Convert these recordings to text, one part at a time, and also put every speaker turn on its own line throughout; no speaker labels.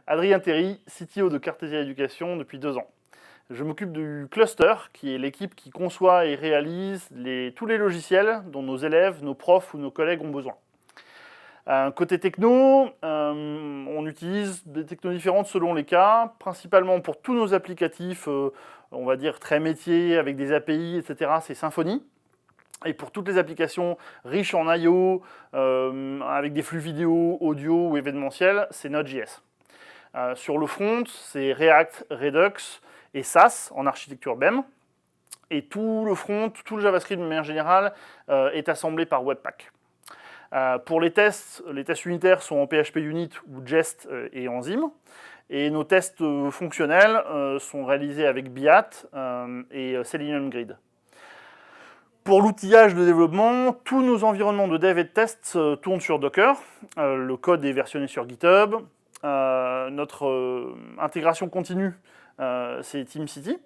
Adrien Théry, CTO de Cartesia Éducation depuis 2 ans. Je m'occupe du cluster, qui est l'équipe qui conçoit et réalise tous les logiciels dont nos élèves, nos profs ou nos collègues ont besoin. Côté techno, on utilise des technos différentes selon les cas, principalement pour tous nos applicatifs, on va dire très métiers, avec des API, etc., c'est Symfony. Et pour toutes les applications riches en I/O, avec des flux vidéo, audio ou événementiels, c'est Node.js. Sur le front, c'est React, Redux et Sass en architecture BEM. Et tout le front, tout le JavaScript de manière générale est assemblé par Webpack. Pour les tests unitaires sont en PHP Unit ou Jest et Enzyme. Et nos tests fonctionnels sont réalisés avec Biat et Selenium Grid. Pour l'outillage de développement, tous nos environnements de dev et de test tournent sur Docker. Le code est versionné sur GitHub. Notre intégration continue, c'est TeamCity.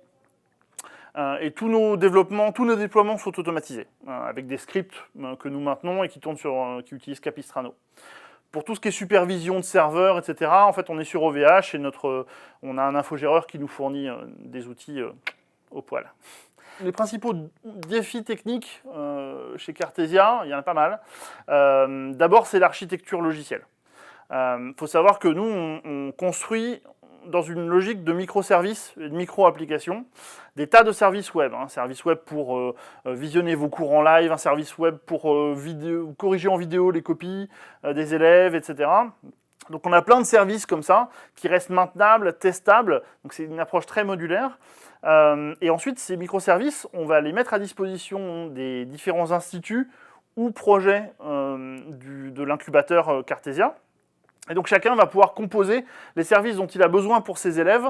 Et tous nos déploiements sont automatisés, avec des scripts que nous maintenons et qui utilisent Capistrano. Pour tout ce qui est supervision de serveurs, etc., en fait, on est sur OVH et on a un infogéreur qui nous fournit des outils au poil. Les principaux défis techniques chez Cartesia, il y en a pas mal. D'abord, c'est l'architecture logicielle. Il faut savoir que nous, on construit dans une logique de microservices et de micro-applications, des tas de services web. Un service web pour visionner vos cours en live, un service web pour corriger en vidéo les copies des élèves, etc. Donc on a plein de services comme ça, qui restent maintenables, testables, donc c'est une approche très modulaire. Et ensuite, ces microservices, on va les mettre à disposition des différents instituts ou projets de l'incubateur Cartesia. Et donc chacun va pouvoir composer les services dont il a besoin pour ses élèves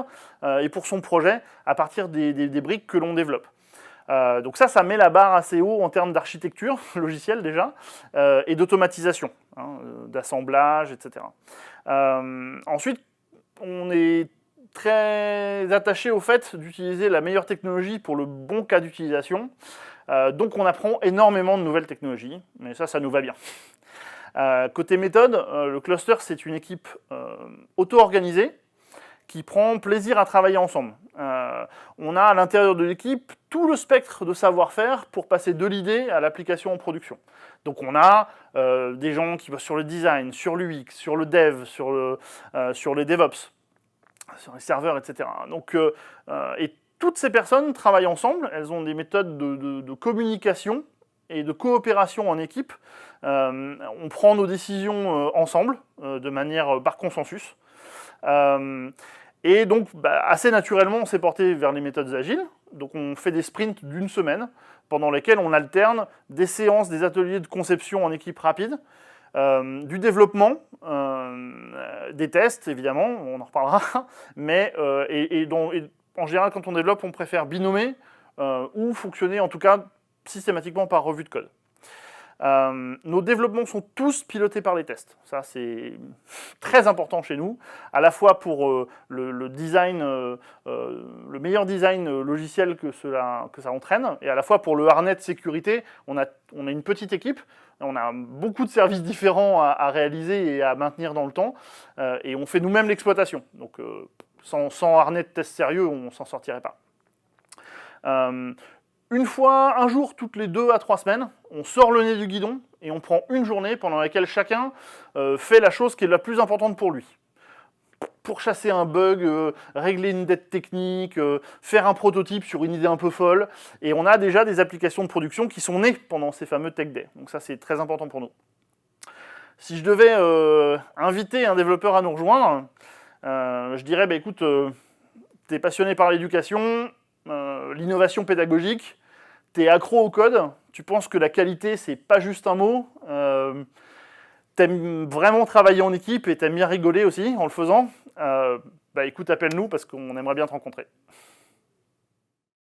et pour son projet à partir des briques que l'on développe. Donc ça met la barre assez haut en termes d'architecture logicielle déjà, et d'automatisation, d'assemblage, etc. Ensuite, on est très attaché au fait d'utiliser la meilleure technologie pour le bon cas d'utilisation. Donc on apprend énormément de nouvelles technologies, mais ça nous va bien. Côté méthode, le cluster, c'est une équipe auto-organisée qui prend plaisir à travailler ensemble. On a à l'intérieur de l'équipe tout le spectre de savoir-faire pour passer de l'idée à l'application en production. Donc on a des gens qui bossent sur le design, sur l'UX, sur le dev, sur les DevOps, sur les serveurs, etc. Donc, et toutes ces personnes travaillent ensemble, elles ont des méthodes de communication et de coopération en équipe. On prend nos décisions ensemble, de manière par consensus. Et donc, assez naturellement, on s'est porté vers les méthodes agiles. Donc on fait des sprints d'1 semaine, pendant lesquels on alterne des séances, des ateliers de conception en équipe rapide, du développement, des tests, évidemment, on en reparlera, mais en général, quand on développe, on préfère binomer ou fonctionner, en tout cas, systématiquement par revue de code. Nos développements sont tous pilotés par les tests. Ça, c'est très important chez nous, à la fois pour le design, le meilleur design logiciel que ça entraîne, et à la fois pour le harnais de sécurité. On a une petite équipe, on a beaucoup de services différents à réaliser et à maintenir dans le temps, et on fait nous-mêmes l'exploitation. Donc, sans harnais de test sérieux, on ne s'en sortirait pas. Un jour, toutes les 2 à 3 semaines, on sort le nez du guidon et on prend une journée pendant laquelle chacun fait la chose qui est la plus importante pour lui. Pour chasser un bug, régler une dette technique, faire un prototype sur une idée un peu folle. Et on a déjà des applications de production qui sont nées pendant ces fameux Tech Days. Donc ça, c'est très important pour nous. Si je devais inviter un développeur à nous rejoindre, je dirais, écoute, t'es passionné par l'éducation, l'innovation pédagogique, t'es accro au code, tu penses que la qualité, c'est pas juste un mot, t'aimes vraiment travailler en équipe et t'aimes bien rigoler aussi en le faisant, écoute, appelle-nous parce qu'on aimerait bien te rencontrer.